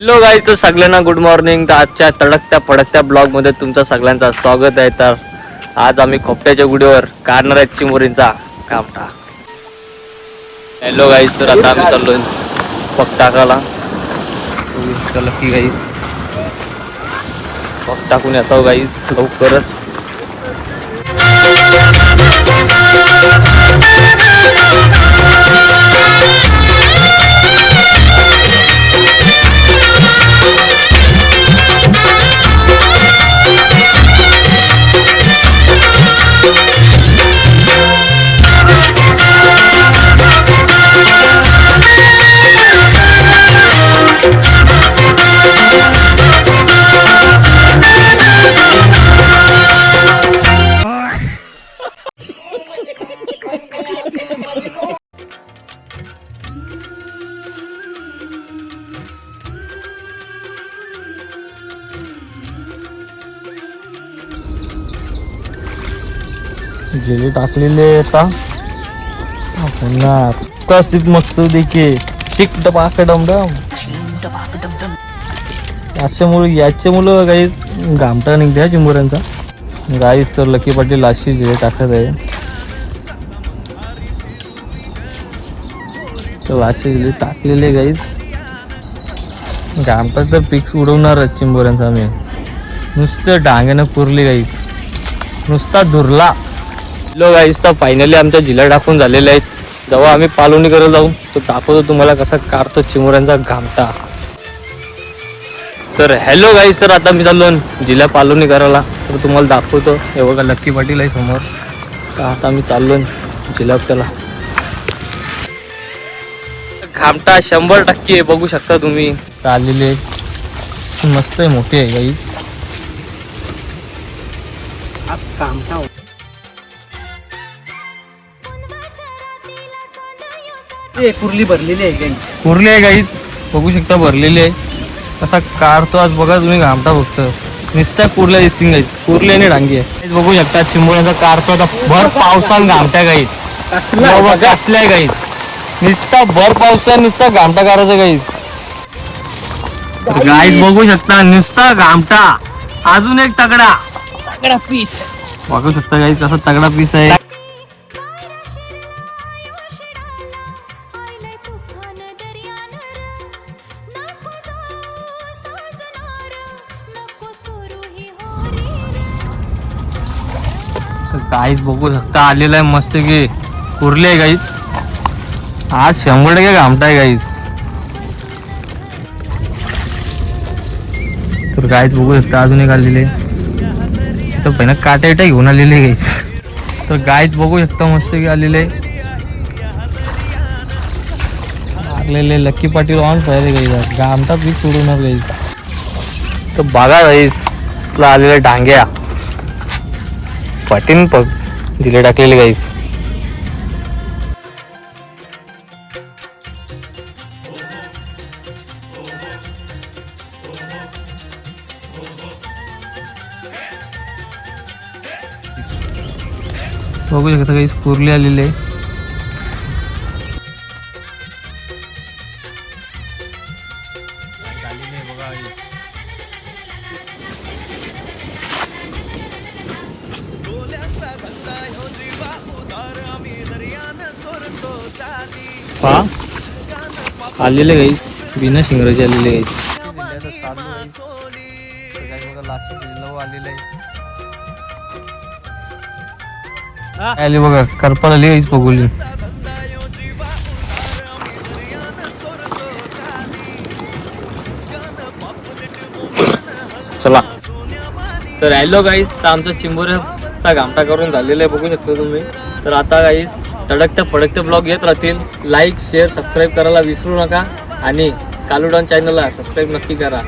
Hello guys, तर सगळ्यांना good morning. तर आजच्या तडकत्या फडकत्या ब्लॉग मध्ये तुमचं सगळ्यांचं स्वागत आहे. तर आज आम्ही खोपट्याच्या गुडीवर काढणार आहेत चिमुरींचा कामटा. हॅलो गाईज, तर आता आम्ही चाललोय पग टाकायला. लकी गाईज पग टाकून येतो गाईज लवकरच. जेली टाकलेले आता पुन्हा कसिप मकसूद के चिक डबाक डमडम. याच्यामुळं काही घामटा निघते चिंबोऱ्यांचा. गाईस तर लकी पाटील अशी जेली टाकत आहे. तर अशी जेली टाकलेले गाईस. घामटा तर पिक्स उडवणार चिंबोऱ्यांचा. मी नुसतं डांग्यानं पुरली गाईस, नुसता धुरला. हॅलो गाईस, तर फायनली आमच्या जिल्हा टाकून झालेल्या आहेत. जेव्हा आम्ही पालवणी करायला जाऊ तो दाखवतो तुम्हाला कसा काढतो चिमुऱ्यांचा घामटा. तर हॅलो गाईस, तर आता मी चाललो जिल्हा पालवणी करायला. तर तुम्हाला दाखवतो. हे बघा लक्की पाटील आहे समोर. तर आता मी चाललो जिल्हा त्याला. घामटा 100% बघू शकता तुम्ही. चाललेले मस्त आहे, मोठी आहे गाईस. कुर्ली भरलेली आहे गाईच. कुर्ली आहे गाईच, बघू शकता भरलेली आहे. कसा काढतो आज बघा तुम्ही घामटा. फक्त नुसत्या कुर्ल्या दिसतील गाईच, कुर्ली आणि डांगी आहे. बघू शकता चिंबोऱ्यांचा काढतो आता भर पावसात घामट्या गाईच. कसल्या आहे गाईच, नुसता भर पावसात नुसता घामटा काढायचा गाईच. गाईच बघू शकता नुसता घामटा. अजून एक तगडा बघू शकता गाईच, असा तगडा पीस आहे. गाईच बघू शकता आलेला आहे मस्त की कुर्ली आहे गाईच. आज 100% घामटा आहे गाईच. तर गाईच बघू शकता अजून एक आलेले. तर पहिला काटा घेऊन आलेले गाईच. तर गाईच बघू शकता मस्त की आलेले लागलेले. लकी पाटील ऑन पाहिजे गाईच, घामटा पीस सोडून गाईच. तर बघा गाईच आलेले डांग्या पाटीन पग दिले टाकलेले गाईच. बघू शकता गाईच कुर्ली आलेले. आलेले गाईच बिना शिंगराचे आलेले गाईच. आले बघा करपाल आली गाईच बघूली. चला तर हॅलो गाईज, तर आमचा चिंबोऱ्याचा घामटा करून झालेला आहे बघू शकता तुम्ही. तर आता गाईज तडकत्या फडकते ब्लॉग येत राहतील. लाईक शेअर सबस्क्राईब करायला विसरू नका आणि कालूडॉन चॅनलला सबस्क्राईब नक्की करा.